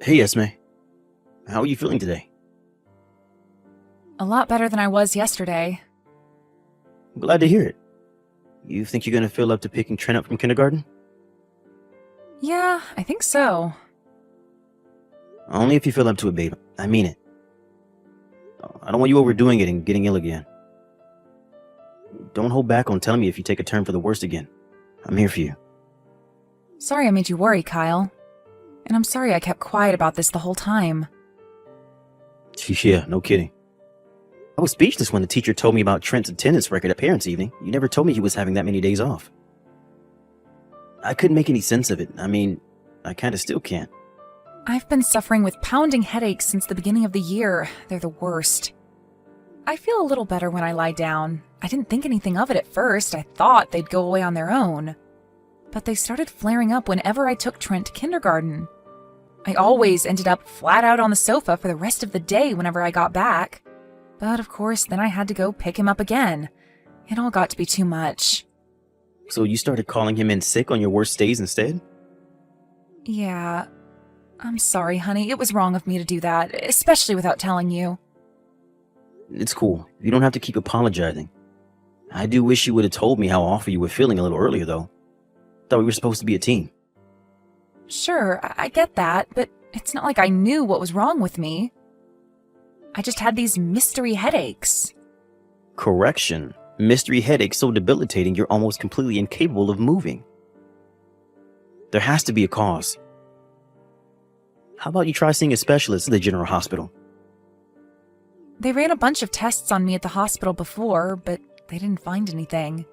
Hey, Esme. How are you feeling today? A lot better than I was yesterday. I'm glad to hear it. You think you're gonna feel up to picking Trent up from kindergarten? Yeah, I think so. Only if you feel up to it, babe. I mean it. I don't want you overdoing it and getting ill again. Don't hold back on telling me if you take a turn for the worst again. I'm here for you. Sorry I made you worry, Kyle. And I'm sorry I kept quiet about this the whole time. Yeah, no kidding. I was speechless when the teacher told me about Trent's attendance record at parents' evening. You never told me he was having that many days off. I couldn't make any sense of it. I mean, I kinda still can't. I've been suffering with pounding headaches since the beginning of the year. They're the worst. I feel a little better when I lie down. I didn't think anything of it at first. I thought they'd go away on their own. But they started flaring up whenever I took Trent to kindergarten. I always ended up flat out on the sofa for the rest of the day whenever I got back. But of course, then I had to go pick him up again. It all got to be too much. So you started calling him in sick on your worst days instead? Yeah. I'm sorry, honey. It was wrong of me to do that, especially without telling you. It's cool. You don't have to keep apologizing. I do wish you would have told me how awful you were feeling a little earlier, though. Thought we were supposed to be a team. Sure, I get that, but it's not like I knew what was wrong with me. I just had these mystery headaches. Correction. Mystery headache so debilitating you're almost completely incapable of moving. There has to be a cause. How about you try seeing a specialist at the general hospital? They ran a bunch of tests on me at the hospital before, but they didn't find anything.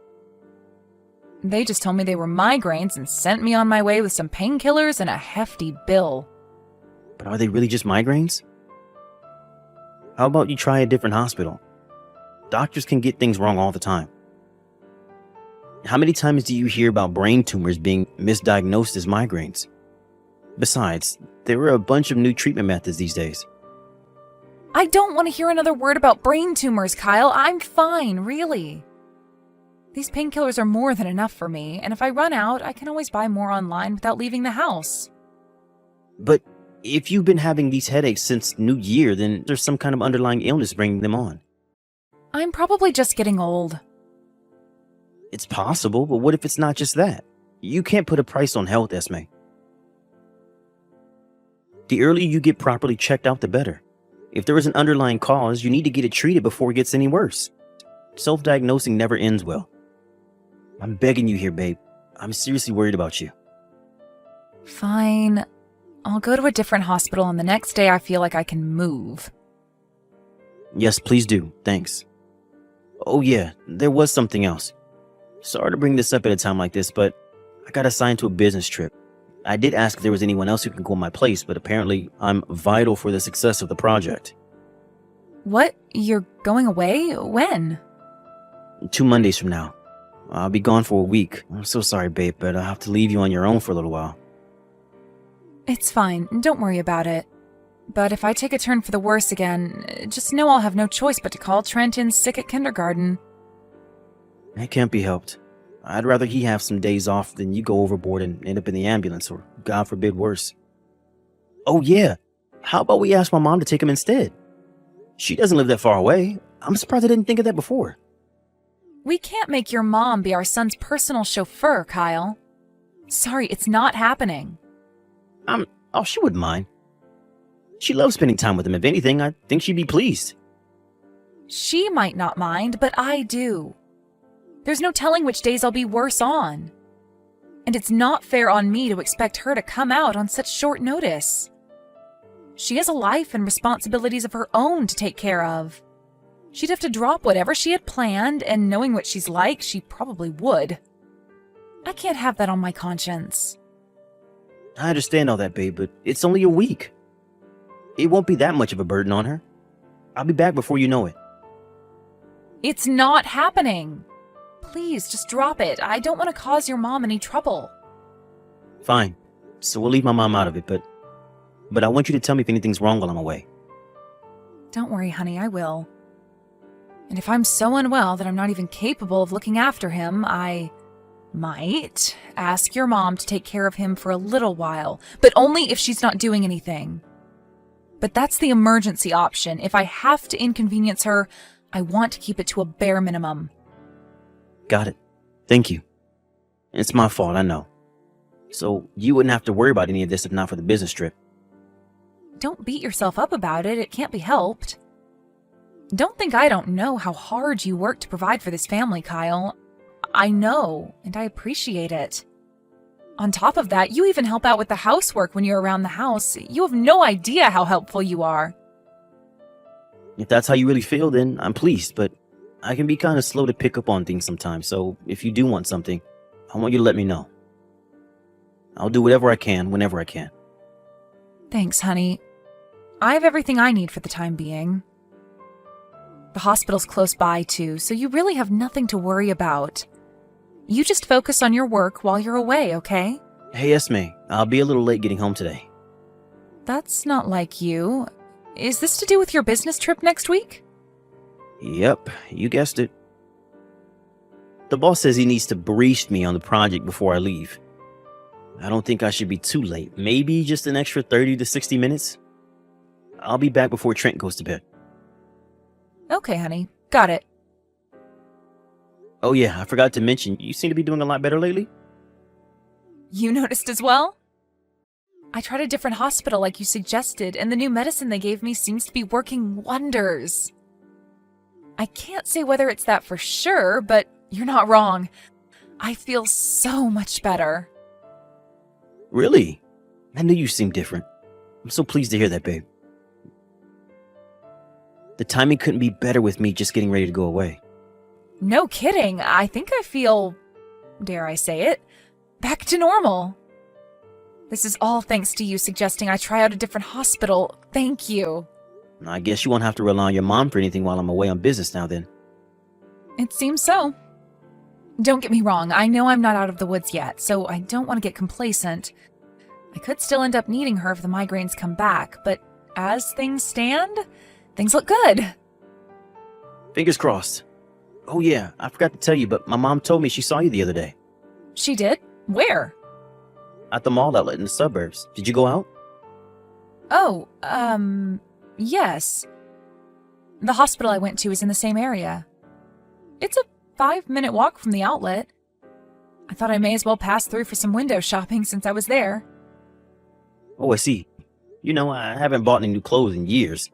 They just told me they were migraines and sent me on my way with some painkillers and a hefty bill. But are they really just migraines? How about you try a different hospital? Doctors can get things wrong all the time. How many times do you hear about brain tumors being misdiagnosed as migraines? Besides, there are a bunch of new treatment methods these days. I don't want to hear another word about brain tumors, Kyle. I'm fine, really. These painkillers are more than enough for me, and if I run out, I can always buy more online without leaving the house. But if you've been having these headaches since New Year, then there's some kind of underlying illness bringing them on. I'm probably just getting old. It's possible, but what if it's not just that? You can't put a price on health, Esme. The earlier you get properly checked out, the better. If there is an underlying cause, you need to get it treated before it gets any worse. Self-diagnosing never ends well. I'm begging you here, babe. I'm seriously worried about you. Fine. I'll go to a different hospital, and the next day I feel like I can move. Yes, please do. Thanks. Oh yeah, there was something else. Sorry to bring this up at a time like this, but I got assigned to a business trip. I did ask if there was anyone else who can go in my place, but apparently I'm vital for the success of the project. What? You're going away? When? 2 Mondays from now. I'll be gone for a week. I'm so sorry, babe, but I'll have to leave you on your own for a little while. It's fine. Don't worry about it. But if I take a turn for the worse again, just know I'll have no choice but to call Trent in sick at kindergarten. It can't be helped. I'd rather he have some days off than you go overboard and end up in the ambulance, or God forbid worse. Oh yeah, how about we ask my mom to take him instead? She doesn't live that far away. I'm surprised I didn't think of that before. We can't make your mom be our son's personal chauffeur, Kyle. Sorry, it's not happening. Oh, she wouldn't mind. She loves spending time with him. If anything, I think she'd be pleased. She might not mind, but I do. There's no telling which days I'll be worse on. And it's not fair on me to expect her to come out on such short notice. She has a life and responsibilities of her own to take care of. She'd have to drop whatever she had planned, and knowing what she's like, she probably would. I can't have that on my conscience. I understand all that, babe, but it's only a week. It won't be that much of a burden on her. I'll be back before you know it. It's not happening. Please, just drop it. I don't want to cause your mom any trouble. Fine. So we'll leave my mom out of it, but I want you to tell me if anything's wrong while I'm away. Don't worry, honey, I will. And if I'm so unwell that I'm not even capable of looking after him, Might ask your mom to take care of him for a little while, but only if she's not doing anything. But that's the emergency option. If I have to inconvenience her, I want to keep it to a bare minimum. Got it. Thank you. It's my fault, I know. So you wouldn't have to worry about any of this if not for the business trip. Don't beat yourself up about it. It can't be helped. Don't think I don't know how hard you work to provide for this family, Kyle. I know, and I appreciate it. On top of that, you even help out with the housework when you're around the house. You have no idea how helpful you are. If that's how you really feel, then I'm pleased, but I can be kind of slow to pick up on things sometimes, so if you do want something, I want you to let me know. I'll do whatever I can, whenever I can. Thanks, honey. I have everything I need for the time being. The hospital's close by, too, so you really have nothing to worry about. You just focus on your work while you're away, okay? Hey, Esme, I'll be a little late getting home today. That's not like you. Is this to do with your business trip next week? Yep, you guessed it. The boss says he needs to brief me on the project before I leave. I don't think I should be too late. Maybe just an extra 30 to 60 minutes. I'll be back before Trent goes to bed. Okay, honey. Got it. Oh yeah, I forgot to mention, you seem to be doing a lot better lately. You noticed as well? I tried a different hospital like you suggested, and the new medicine they gave me seems to be working wonders. I can't say whether it's that for sure, but you're not wrong. I feel so much better. Really? I knew you seemed different. I'm so pleased to hear that, babe. The timing couldn't be better with me just getting ready to go away. No kidding. I think I feel, dare I say it, back to normal. This is all thanks to you suggesting I try out a different hospital. Thank you. I guess you won't have to rely on your mom for anything while I'm away on business now then. It seems so. Don't get me wrong, I know I'm not out of the woods yet, so I don't want to get complacent. I could still end up needing her if the migraines come back, but as things stand, things look good. Fingers crossed. Oh yeah, I forgot to tell you, but my mom told me she saw you the other day. She did? Where? At the mall outlet in the suburbs. Did you go out? Oh, yes. The hospital I went to is in the same area. It's a 5-minute walk from the outlet. I thought I may as well pass through for some window shopping since I was there. Oh, I see. You know, I haven't bought any new clothes in years.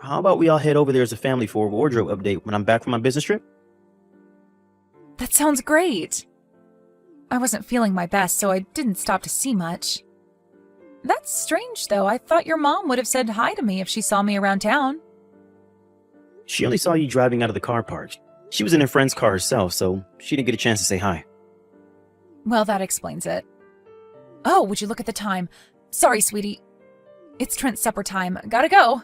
How about we all head over there as a family for a wardrobe update when I'm back from my business trip? That sounds great. I wasn't feeling my best, so I didn't stop to see much. That's strange, though. I thought your mom would have said hi to me if she saw me around town. She only saw you driving out of the car park. She was in her friend's car herself, so she didn't get a chance to say hi. Well, that explains it. Oh, would you look at the time? Sorry, sweetie. It's Trent's supper time. Gotta go.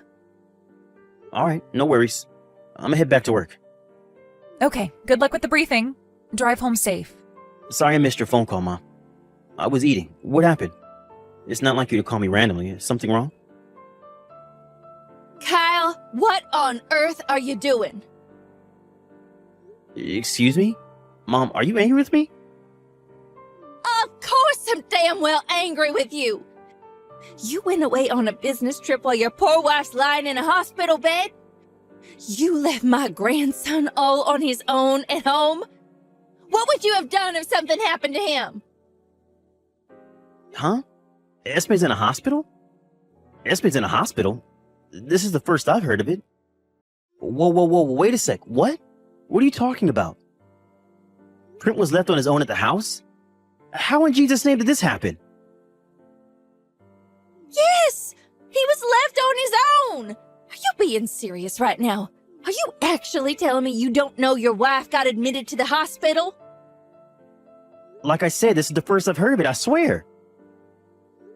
All right, no worries. I'm gonna head back to work. Okay, good luck with the briefing. Drive home safe. Sorry I missed your phone call, Mom. I was eating. What happened? It's not like you to call me randomly. Is something wrong? Kyle, what on earth are you doing? Excuse me? Mom, are you angry with me? Of course I'm damn well angry with you. You went away on a business trip while your poor wife's lying in a hospital bed? You left my grandson all on his own at home? What would you have done if something happened to him? Huh? Esme's in a hospital? Esme's in a hospital? This is the first I've heard of it. Whoa, wait a sec. What? What are you talking about? Trent was left on his own at the house? How in Jesus' name did this happen? Yes! He was left on his own! Are you being serious right now? Are you actually telling me you don't know your wife got admitted to the hospital? Like I said, this is the first I've heard of it, I swear.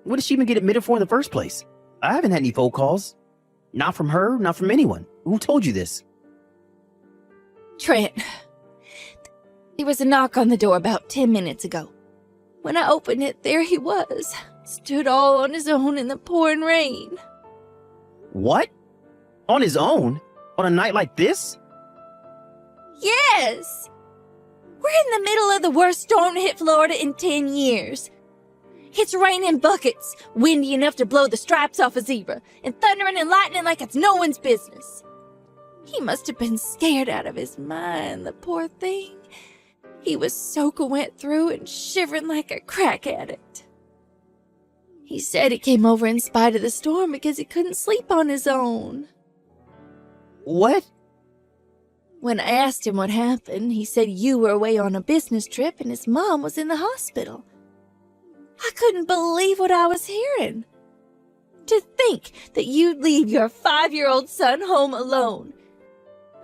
What did she even get admitted for in the first place? I haven't had any phone calls. Not from her, not from anyone. Who told you this? Trent, there was a knock on the door about 10 minutes ago. When I opened it, there he was, stood all on his own in the pouring rain. What? On his own? On a night like this? Yes! We're in the middle of the worst storm to hit Florida in 10 years. It's raining buckets, windy enough to blow the stripes off a zebra, and thundering and lightning like it's no one's business. He must have been scared out of his mind, the poor thing. He was soaking wet through and shivering like a crack addict. He said he came over in spite of the storm because he couldn't sleep on his own. What? When I asked him what happened, he said you were away on a business trip and his mom was in the hospital. I couldn't believe what I was hearing. To think that you'd leave your 5-year-old son home alone.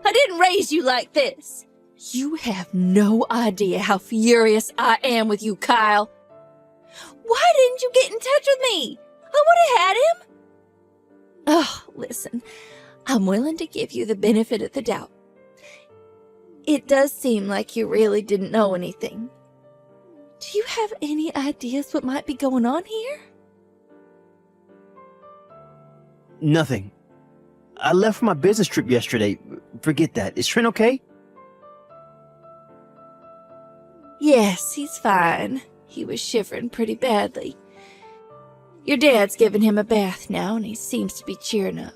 I didn't raise you like this. You have no idea how furious I am with you, Kyle. Why didn't you get in touch with me? I would have had him. Oh, listen, I'm willing to give you the benefit of the doubt. It does seem like you really didn't know anything. Do you have any ideas what might be going on here? Nothing. I left for my business trip yesterday. Forget that. Is Trent okay? Yes, he's fine. He was shivering pretty badly. Your dad's given him a bath now, and he seems to be cheering up.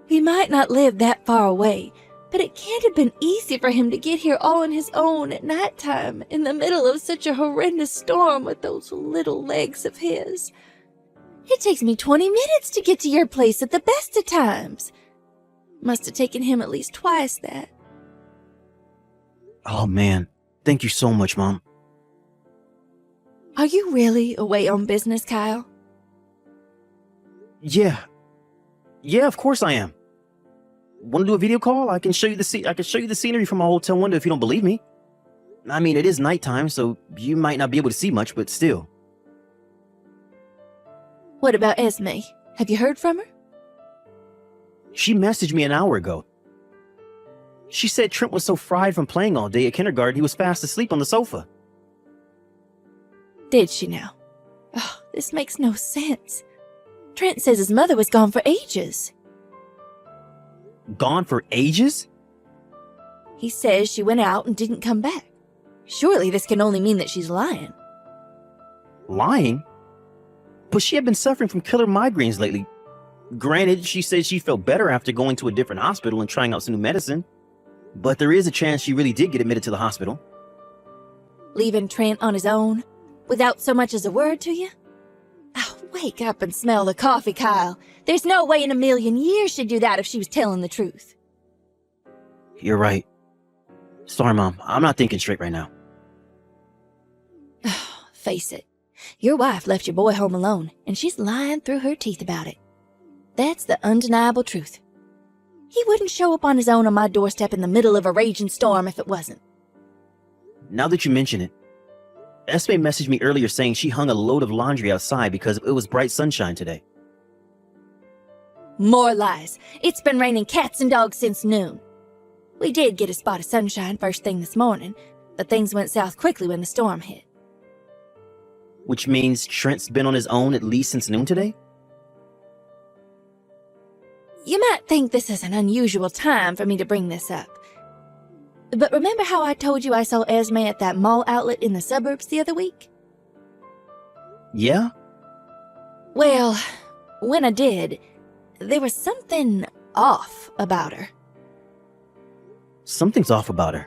He might not live that far away, but it can't have been easy for him to get here all on his own at nighttime in the middle of such a horrendous storm with those little legs of his. It takes me 20 minutes to get to your place at the best of times. Must have taken him at least twice that. Oh, man. Thank you so much, Mom. Are you really away on business, Kyle? Yeah. Yeah, of course I am. Want to do a video call? I can show you the scenery from my hotel window if you don't believe me. I mean, it is nighttime, so you might not be able to see much, but still. What about Esme? Have you heard from her? She messaged me an hour ago. She said Trent was so fried from playing all day at kindergarten he was fast asleep on the sofa. Did she now? Oh, this makes no sense. Trent says his mother was gone for ages. Gone for ages? He says she went out and didn't come back. Surely this can only mean that she's lying. Lying? But she had been suffering from killer migraines lately. Granted, she said she felt better after going to a different hospital and trying out some new medicine. But there is a chance she really did get admitted to the hospital. Leaving Trent on his own? Without so much as a word to you? Oh, wake up and smell the coffee, Kyle. There's no way in a million years she'd do that if she was telling the truth. You're right. Sorry, Mom. I'm not thinking straight right now. Face it. Your wife left your boy home alone, and she's lying through her teeth about it. That's the undeniable truth. He wouldn't show up on his own on my doorstep in the middle of a raging storm if it wasn't. Now that you mention it, Esme messaged me earlier saying she hung a load of laundry outside because it was bright sunshine today. More lies. It's been raining cats and dogs since noon. We did get a spot of sunshine first thing this morning, but things went south quickly when the storm hit. Which means Trent's been on his own at least since noon today? You might think this is an unusual time for me to bring this up. But remember how I told you I saw Esme at that mall outlet in the suburbs the other week? Yeah? Well, when I did, there was something off about her. Something's off about her.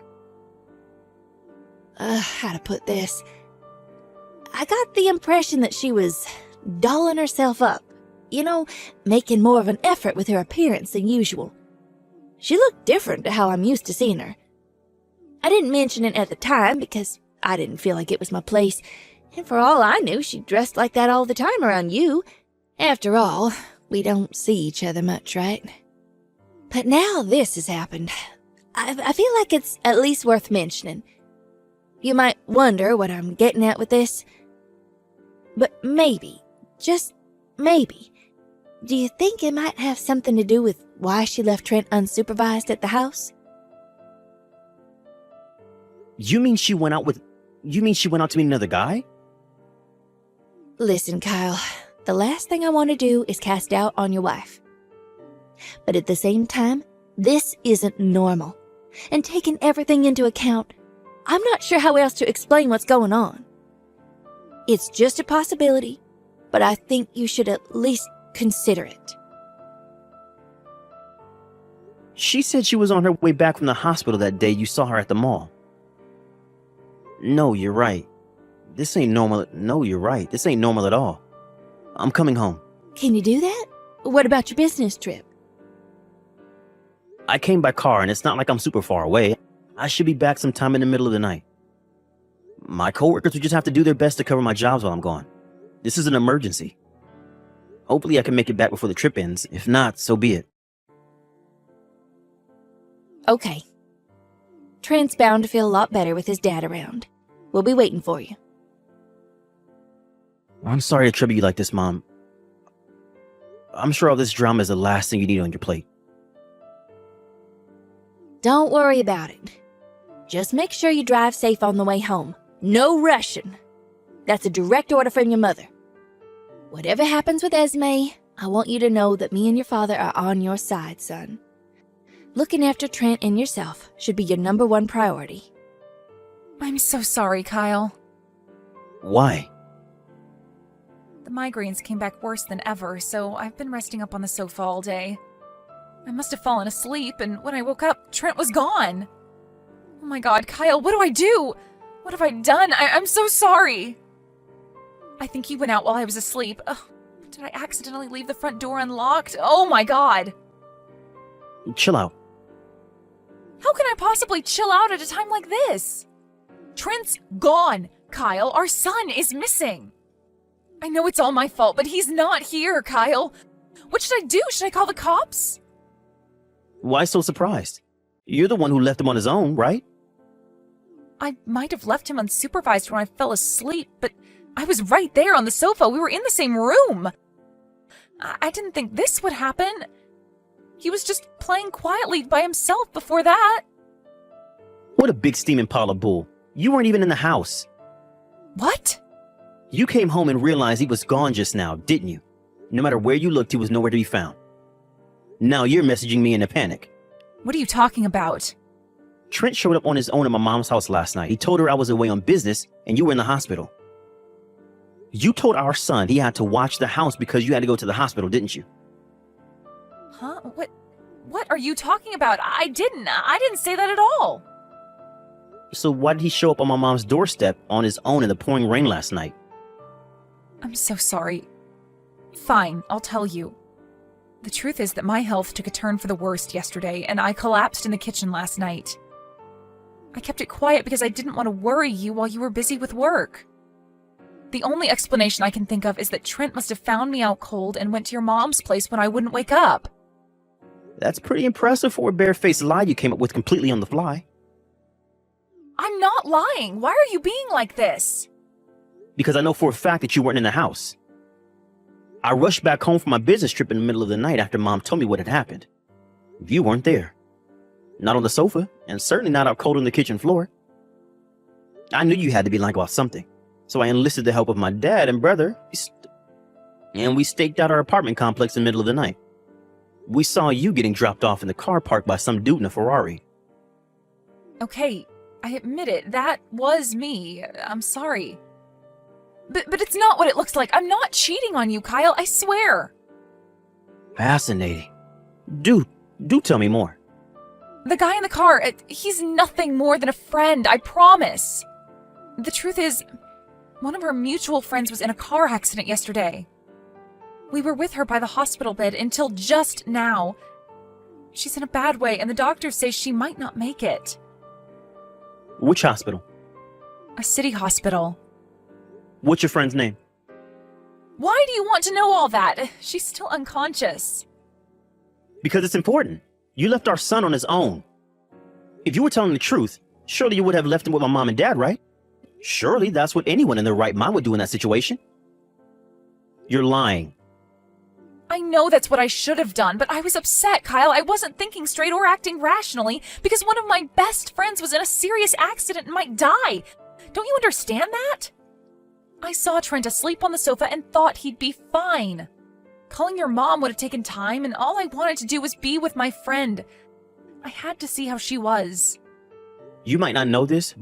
How to put this? I got the impression that she was dolling herself up. You know, making more of an effort with her appearance than usual. She looked different to how I'm used to seeing her. I didn't mention it at the time because I didn't feel like it was my place, and for all I knew, she dressed like that all the time around you. After all, we don't see each other much, right? But now this has happened. I feel like it's at least worth mentioning. You might wonder what I'm getting at with this, but maybe, just maybe, do you think it might have something to do with why she left Trent unsupervised at the house? You mean she went out to meet another guy? Listen, Kyle, the last thing I want to do is cast doubt on your wife. But at the same time, this isn't normal. And taking everything into account, I'm not sure how else to explain what's going on. It's just a possibility, but I think you should at least consider it. She said she was on her way back from the hospital that day you saw her at the mall. No, you're right. This ain't normal. No, you're right. This ain't normal at all. I'm coming home. Can you do that? What about your business trip? I came by car and it's not like I'm super far away. I should be back sometime in the middle of the night. My coworkers will just have to do their best to cover my jobs while I'm gone. This is an emergency. Hopefully I can make it back before the trip ends. If not, so be it. Okay. Trent's bound to feel a lot better with his dad around. We'll be waiting for you. I'm sorry to trouble you like this, Mom. I'm sure all this drama is the last thing you need on your plate. Don't worry about it. Just make sure you drive safe on the way home. No rushing. That's a direct order from your mother. Whatever happens with Esme, I want you to know that me and your father are on your side, son. Looking after Trent and yourself should be your #1 priority. I'm so sorry, Kyle. Why? The migraines came back worse than ever, so I've been resting up on the sofa all day. I must have fallen asleep, and when I woke up, Trent was gone. Oh my God, Kyle, what do I do? What have I done? I'm so sorry. I think he went out while I was asleep. Ugh, did I accidentally leave the front door unlocked? Oh my God. Chill out. How can I possibly chill out at a time like this? Trent's gone, Kyle. Our son is missing. I know it's all my fault, but he's not here, Kyle. What should I do? Should I call the cops? Why so surprised? You're the one who left him on his own, right? I might have left him unsupervised when I fell asleep, but I was right there on the sofa. We were in the same room. I didn't think this would happen. He was just playing quietly by himself before that. What a big steaming pile of bull. You weren't even in the house. What? You came home and realized he was gone just now, didn't you? No matter where you looked, he was nowhere to be found. Now you're messaging me in a panic. What are you talking about? Trent showed up on his own at my mom's house last night. He told her I was away on business and you were in the hospital. You told our son he had to watch the house because you had to go to the hospital, didn't you? Huh? What are you talking about? I didn't say that at all. So why did he show up on my mom's doorstep on his own in the pouring rain last night? I'm so sorry. Fine, I'll tell you. The truth is that my health took a turn for the worst yesterday, and I collapsed in the kitchen last night. I kept it quiet because I didn't want to worry you while you were busy with work. The only explanation I can think of is that Trent must have found me out cold and went to your mom's place when I wouldn't wake up. That's pretty impressive for a barefaced lie you came up with completely on the fly. I'm not lying. Why are you being like this? Because I know for a fact that you weren't in the house. I rushed back home from my business trip in the middle of the night after Mom told me what had happened. You weren't there. Not on the sofa, and certainly not out cold on the kitchen floor. I knew you had to be lying about something, so I enlisted the help of my dad and brother, and we staked out our apartment complex in the middle of the night. We saw you getting dropped off in the car park by some dude in a Ferrari. Okay, I admit it. That was me. I'm sorry. But it's not what it looks like. I'm not cheating on you, Kyle. I swear. Fascinating. Do tell me more. The guy in the car, he's nothing more than a friend, I promise. The truth is, one of our mutual friends was in a car accident yesterday. We were with her by the hospital bed until just now. She's in a bad way, and the doctors say she might not make it. Which hospital? A city hospital. What's your friend's name? Why do you want to know all that? She's still unconscious. Because it's important. You left our son on his own. If you were telling the truth, surely you would have left him with my mom and dad, right? Surely that's what anyone in their right mind would do in that situation. You're lying. I know that's what I should have done, but I was upset, Kyle. I wasn't thinking straight or acting rationally because one of my best friends was in a serious accident and might die. Don't you understand that? I saw Trent asleep on the sofa and thought he'd be fine. Calling your mom would have taken time, and all I wanted to do was be with my friend. I had to see how she was. You might not know this,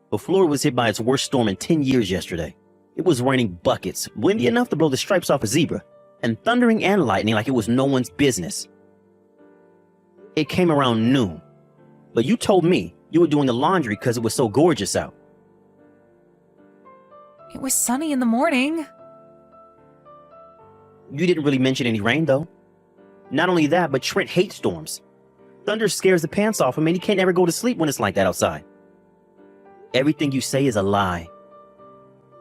but Florida was hit by its worst storm in 10 years yesterday. It was raining buckets, windy enough to blow the stripes off a zebra, and thundering and lightning like it was no one's business. It came around noon, but you told me you were doing the laundry because it was so gorgeous out. It was sunny in the morning. You didn't really mention any rain, though. Not only that, but Trent hates storms. Thunder scares the pants off him, and he can't ever go to sleep when it's like that outside. Everything you say is a lie.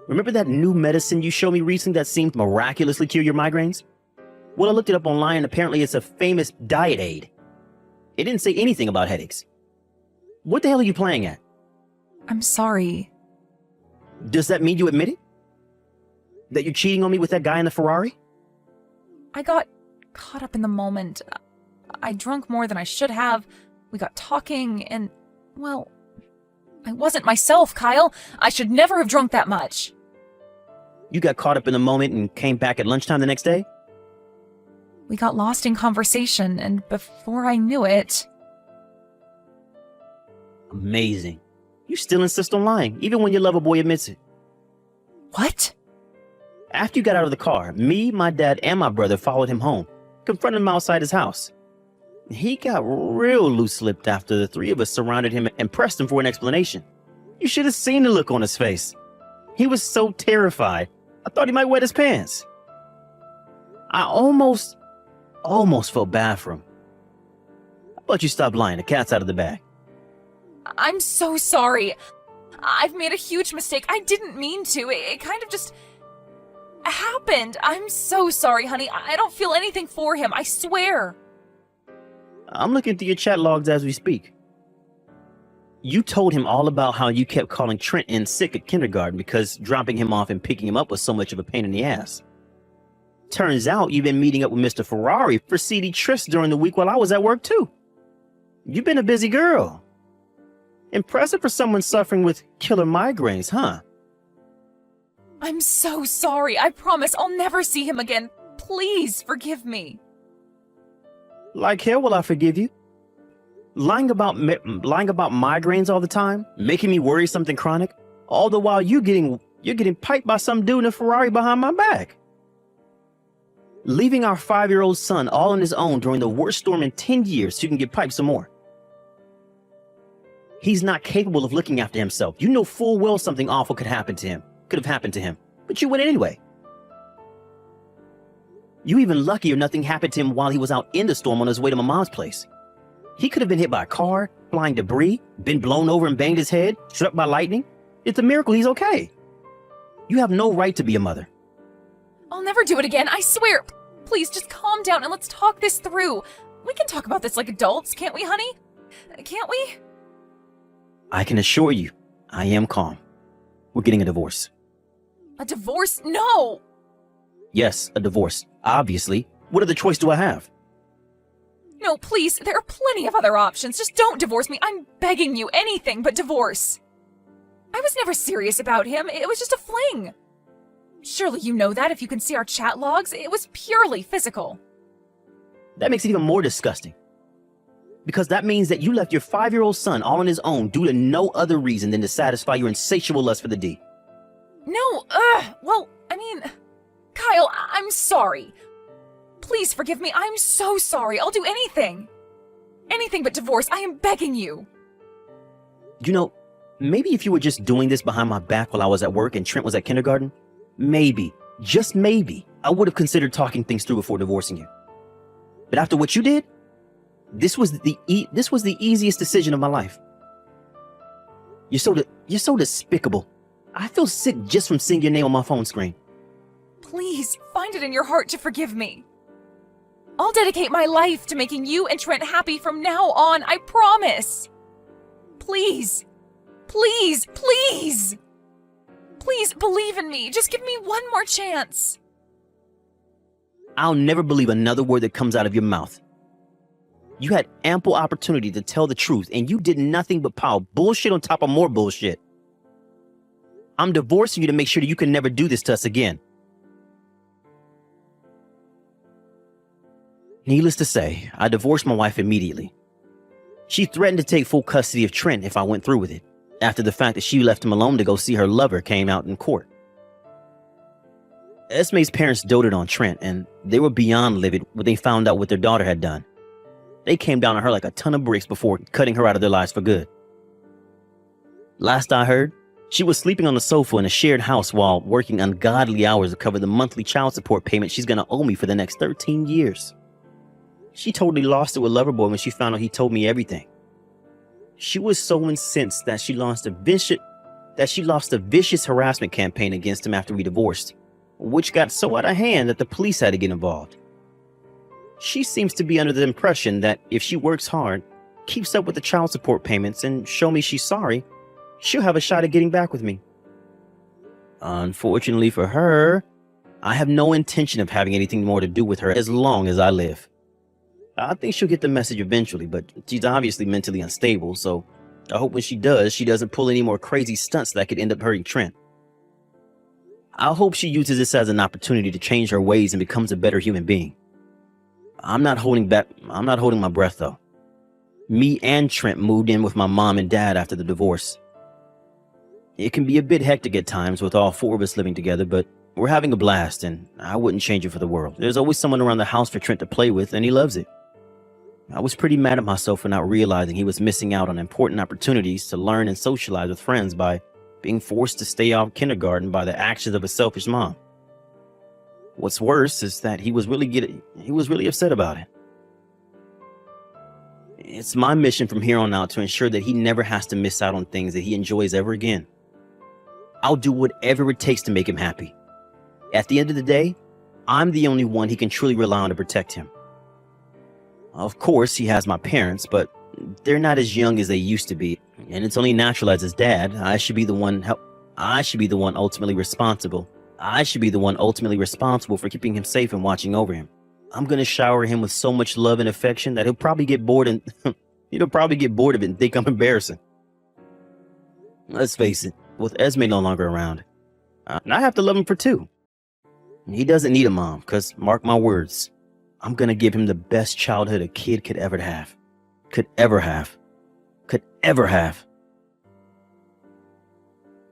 Remember that new medicine you showed me recently that seemed to miraculously cure your migraines? Well, I looked it up online, and apparently it's a famous diet aid. It didn't say anything about headaches. What the hell are you playing at? I'm sorry. Does that mean you admit it? That you're cheating on me with that guy in the Ferrari? I got caught up in the moment. I drank more than I should have. We got talking and, well, I wasn't myself, Kyle. I should never have drunk that much. You got caught up in the moment and came back at lunchtime the next day? We got lost in conversation, and before I knew it... Amazing. You still insist on lying, even when your lover boy admits it. What? After you got out of the car, me, my dad, and my brother followed him home, confronted him outside his house. He got real loose-lipped after the three of us surrounded him and pressed him for an explanation. You should have seen the look on his face. He was so terrified, I thought he might wet his pants. I almost felt bad for him. How about you stop lying? The cat's out of the bag. I'm so sorry. I've made a huge mistake. I didn't mean to. It kind of just happened. I'm so sorry, honey. I don't feel anything for him. I swear. I'm looking through your chat logs as we speak. You told him all about how you kept calling Trent in sick at kindergarten because dropping him off and picking him up was so much of a pain in the ass. Turns out you've been meeting up with Mr. Ferrari for seedy trysts during the week while I was at work too. You've been a busy girl. Impressive for someone suffering with killer migraines, huh? I'm so sorry. I promise I'll never see him again. Please forgive me. Like hell will I forgive you? Lying about migraines all the time, making me worry something chronic, all the while you're getting piped by some dude in a Ferrari behind my back. Leaving our 5-year-old son all on his own during the worst storm in 10 years so you can get piped some more. He's not capable of looking after himself. You know full well something awful could have happened to him, but you went anyway. You even luckier nothing happened to him while he was out in the storm on his way to my mom's place. He could have been hit by a car, flying debris, been blown over and banged his head, struck by lightning. It's a miracle he's okay. You have no right to be a mother. I'll never do it again, I swear. Please, just calm down and let's talk this through. We can talk about this like adults, can't we, honey? Can't we? I can assure you, I am calm. We're getting a divorce. A divorce? No! Yes, a divorce. Obviously. What other choice do I have? No, please, there are plenty of other options. Just don't divorce me. I'm begging you, anything but divorce. I was never serious about him. It was just a fling. Surely you know that if you can see our chat logs. It was purely physical. That makes it even more disgusting. Because that means that you left your 5-year-old son all on his own due to no other reason than to satisfy your insatiable lust for the D. No, well, I mean, Kyle, I'm sorry. Please forgive me. I'm so sorry. I'll do anything. Anything but divorce. I am begging you. You know, maybe if you were just doing this behind my back while I was at work and Trent was at kindergarten, maybe, just maybe, I would have considered talking things through before divorcing you. But after what you did, this was the easiest decision of my life. You're so despicable. I feel sick just from seeing your name on my phone screen. Please, find it in your heart to forgive me. I'll dedicate my life to making you and Trent happy from now on, I promise. Please, please, please. Please believe in me. Just give me one more chance. I'll never believe another word that comes out of your mouth. You had ample opportunity to tell the truth, and you did nothing but pile bullshit on top of more bullshit. I'm divorcing you to make sure that you can never do this to us again. Needless to say, I divorced my wife immediately. She threatened to take full custody of Trent if I went through with it, after the fact that she left him alone to go see her lover came out in court. Esme's parents doted on Trent, and they were beyond livid when they found out what their daughter had done. They came down on her like a ton of bricks before cutting her out of their lives for good. Last I heard, she was sleeping on the sofa in a shared house while working ungodly hours to cover the monthly child support payment she's gonna owe me for the next 13 years. She totally lost it with Loverboy when she found out he told me everything. She was so incensed that she lost a vicious harassment campaign against him after we divorced, which got so out of hand that the police had to get involved. She seems to be under the impression that if she works hard, keeps up with the child support payments, and show me she's sorry, she'll have a shot at getting back with me. Unfortunately for her, I have no intention of having anything more to do with her as long as I live. I think she'll get the message eventually, but she's obviously mentally unstable, so I hope when she does, she doesn't pull any more crazy stunts that could end up hurting Trent. I hope she uses this as an opportunity to change her ways and becomes a better human being. I'm not holding my breath though. Me and Trent moved in with my mom and dad after the divorce. It can be a bit hectic at times with all four of us living together, but we're having a blast and I wouldn't change it for the world. There's always someone around the house for Trent to play with and he loves it. I was pretty mad at myself for not realizing he was missing out on important opportunities to learn and socialize with friends by being forced to stay off kindergarten by the actions of a selfish mom. What's worse is that he was really upset about it. It's my mission from here on out to ensure that he never has to miss out on things that he enjoys ever again. I'll do whatever it takes to make him happy. At the end of the day, I'm the only one he can truly rely on to protect him. Of course, he has my parents, but they're not as young as they used to be, and it's only natural as his dad, I should be the one ultimately responsible for keeping him safe and watching over him. I'm gonna shower him with so much love and affection that he'll probably get bored of it and think I'm embarrassing. Let's face it, with Esme no longer around, I have to love him for two. He doesn't need a mom, because mark my words, I'm gonna give him the best childhood a kid could ever have.